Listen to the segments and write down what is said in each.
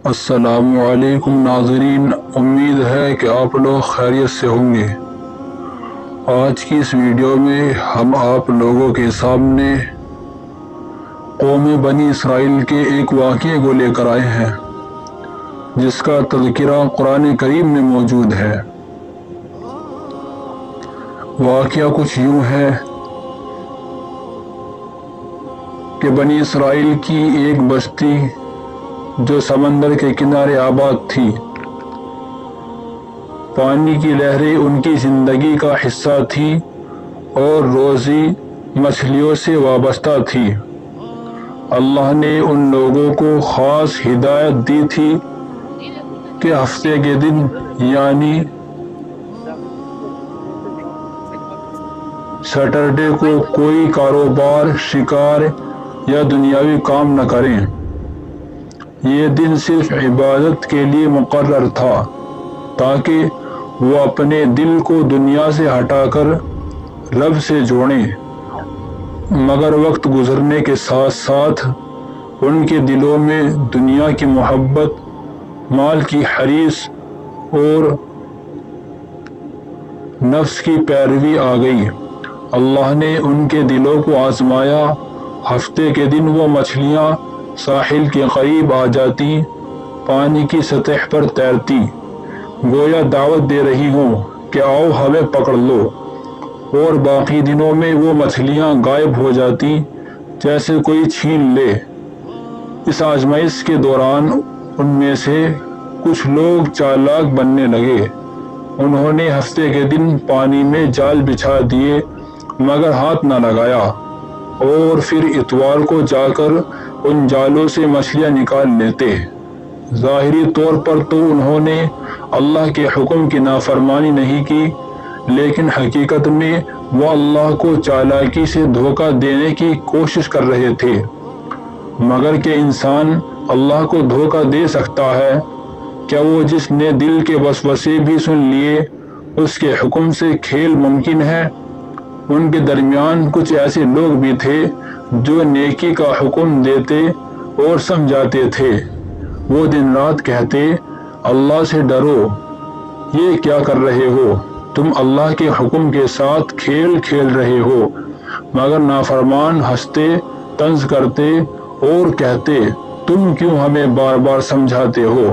السلام علیکم ناظرین، امید ہے کہ آپ لوگ خیریت سے ہوں گے۔ آج کی اس ویڈیو میں ہم آپ لوگوں کے سامنے قوم بنی اسرائیل کے ایک واقعے کو لے کر آئے ہیں جس کا تذکرہ قرآن کریم میں موجود ہے۔ واقعہ کچھ یوں ہے کہ بنی اسرائیل کی ایک بستی جو سمندر کے کنارے آباد تھی، پانی کی لہریں ان کی زندگی کا حصہ تھی اور روزی مچھلیوں سے وابستہ تھی۔ اللہ نے ان لوگوں کو خاص ہدایت دی تھی کہ ہفتے کے دن یعنی سیٹرڈے کو کوئی کاروبار، شکار یا دنیاوی کام نہ کریں۔ یہ دن صرف عبادت کے لیے مقرر تھا تاکہ وہ اپنے دل کو دنیا سے ہٹا کر رب سے جوڑیں۔ مگر وقت گزرنے کے ساتھ ساتھ ان کے دلوں میں دنیا کی محبت، مال کی حریص اور نفس کی پیروی آ گئی۔ اللہ نے ان کے دلوں کو آزمایا۔ ہفتے کے دن وہ مچھلیاں ساحل کے قریب آ جاتی، پانی کی سطح پر تیرتی، گویا دعوت دے رہی ہوں کہ آؤ ہمیں پکڑ لو، اور باقی دنوں میں وہ مچھلیاں غائب ہو جاتی جیسے کوئی چھین لے۔ اس آزمائش کے دوران ان میں سے کچھ لوگ چالاک بننے لگے۔ انہوں نے ہفتے کے دن پانی میں جال بچھا دیے مگر ہاتھ نہ لگایا، اور پھر اتوار کو جا کر ان جالوں سے مچھلیاں نکال لیتے۔ ظاہری طور پر تو انہوں نے اللہ کے حکم کی نافرمانی نہیں کی، لیکن حقیقت میں وہ اللہ کو چالاکی سے دھوکہ دینے کی کوشش کر رہے تھے۔ مگر کہ انسان اللہ کو دھوکہ دے سکتا ہے؟ کیا وہ جس نے دل کے وسوسے بھی سن لیے، اس کے حکم سے کھیل ممکن ہے؟ ان کے درمیان کچھ ایسے لوگ بھی تھے جو نیکی کا حکم دیتے اور سمجھاتے تھے۔ وہ دن رات کہتے، اللہ سے ڈرو، یہ کیا کر رہے ہو؟ تم اللہ کے حکم کے ساتھ کھیل کھیل رہے ہو۔ مگر نافرمان ہنستے، طنز کرتے اور کہتے، تم کیوں ہمیں بار بار سمجھاتے ہو؟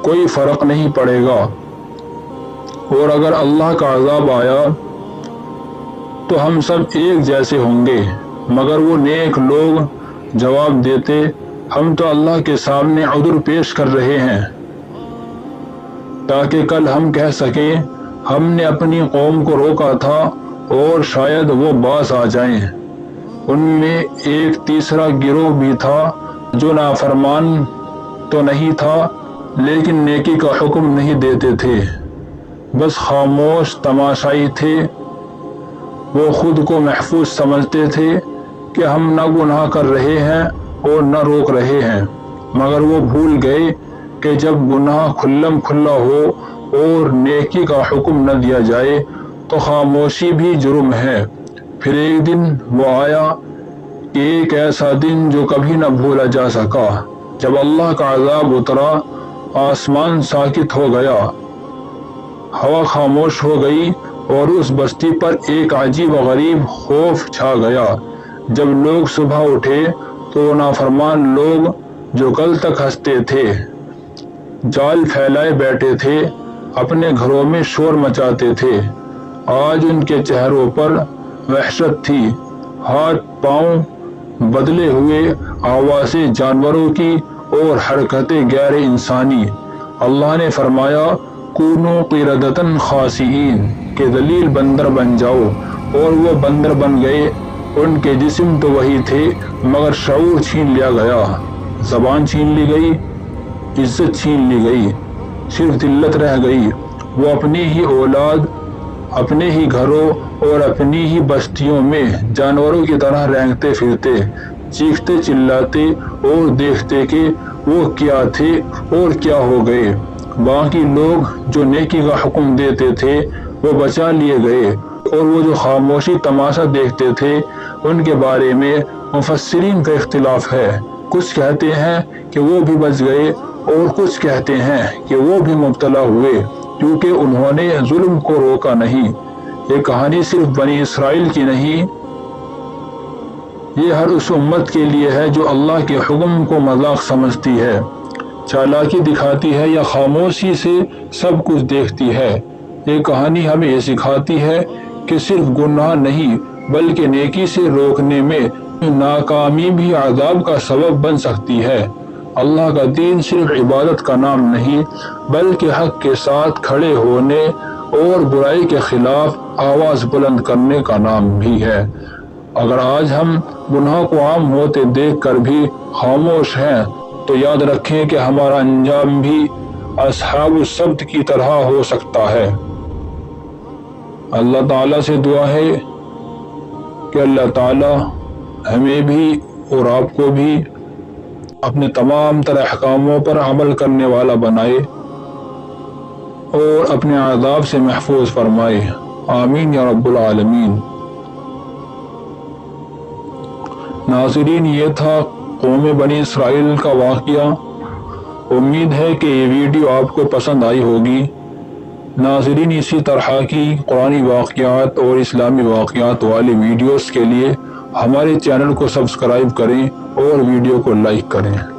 کوئی فرق نہیں پڑے گا، اور اگر اللہ کا عذاب آیا تو ہم سب ایک جیسے ہوں گے۔ مگر وہ نیک لوگ جواب دیتے، ہم تو اللہ کے سامنے عذر پیش کر رہے ہیں تاکہ کل ہم کہہ سکیں ہم نے اپنی قوم کو روکا تھا اور شاید وہ باز آ جائیں۔ ان میں ایک تیسرا گروہ بھی تھا جو نافرمان تو نہیں تھا لیکن نیکی کا حکم نہیں دیتے تھے، بس خاموش تماشائی تھے۔ وہ خود کو محفوظ سمجھتے تھے کہ ہم نہ گناہ کر رہے ہیں اور نہ روک رہے ہیں، مگر وہ بھول گئے کہ جب گناہ کھلم کھلا ہو اور نیکی کا حکم نہ دیا جائے تو خاموشی بھی جرم ہے۔ پھر ایک دن وہ آیا کہ ایک ایسا دن جو کبھی نہ بھولا جا سکا، جب اللہ کا عذاب اترا، آسمان ساکت ہو گیا، ہوا خاموش ہو گئی اور اس بستی پر ایک عجیب و غریب خوف چھا گیا۔ جب لوگ صبح اٹھے تو وہ نافرمان لوگ جو کل تک ہنستے تھے، جال پھیلائے بیٹھے تھے، اپنے گھروں میں شور مچاتے تھے، آج ان کے چہروں پر وحشت تھی، ہاتھ پاؤں بدلے ہوئے، آوازیں جانوروں کی اور حرکتیں غیر انسانی۔ اللہ نے فرمایا، کونوا قردۃ خاسئین، کہ ذلیل بندر بن جاؤ، اور وہ بندر بن گئے۔ ان کے جسم تو وہی تھے مگر شعور چھین لیا گیا، زبان چھین لی گئی، عزت چھین لی گئی، صرف ذلت رہ گئی۔ وہ اپنی ہی اولاد، اپنے ہی گھروں اور اپنی ہی بستیوں میں جانوروں کی طرح رینگتے پھرتے، چیختے چلاتے اور دیکھتے کہ وہ کیا تھے اور کیا ہو گئے۔ باقی لوگ جو نیکی کا حکم دیتے تھے وہ بچا لیے گئے، اور وہ جو خاموشی تماشا دیکھتے تھے ان کے بارے میں مفسرین کا اختلاف ہے۔ کچھ کہتے ہیں کہ وہ بھی بچ گئے اور کچھ کہتے ہیں کہ وہ بھی مبتلا ہوئے کیونکہ انہوں نے ظلم کو روکا نہیں۔ یہ کہانی صرف بنی اسرائیل کی نہیں، یہ ہر اس امت کے لیے ہے جو اللہ کے حکم کو مذاق سمجھتی ہے، چالاکی دکھاتی ہے یا خاموشی سے سب کچھ دیکھتی ہے۔ یہ کہانی ہمیں یہ سکھاتی ہے کہ صرف گناہ نہیں بلکہ نیکی سے روکنے میں ناکامی بھی عذاب کا سبب بن سکتی ہے۔ اللہ کا دین صرف عبادت کا نام نہیں بلکہ حق کے ساتھ کھڑے ہونے اور برائی کے خلاف آواز بلند کرنے کا نام بھی ہے۔ اگر آج ہم گناہ کو عام ہوتے دیکھ کر بھی خاموش ہیں تو یاد رکھیں کہ ہمارا انجام بھی اصحاب السبت کی طرح ہو سکتا ہے۔ اللہ تعالیٰ سے دعا ہے کہ اللہ تعالیٰ ہمیں بھی اور آپ کو بھی اپنے تمام تر احکاموں پر عمل کرنے والا بنائے اور اپنے عذاب سے محفوظ فرمائے، آمین یا رب العالمین۔ ناظرین، یہ تھا قوم بنی اسرائیل کا واقعہ۔ امید ہے کہ یہ ویڈیو آپ کو پسند آئی ہوگی۔ ناظرین، اسی طرح کی قرآنی واقعات اور اسلامی واقعات والی ویڈیوز کے لیے ہمارے چینل کو سبسکرائب کریں اور ویڈیو کو لائک کریں۔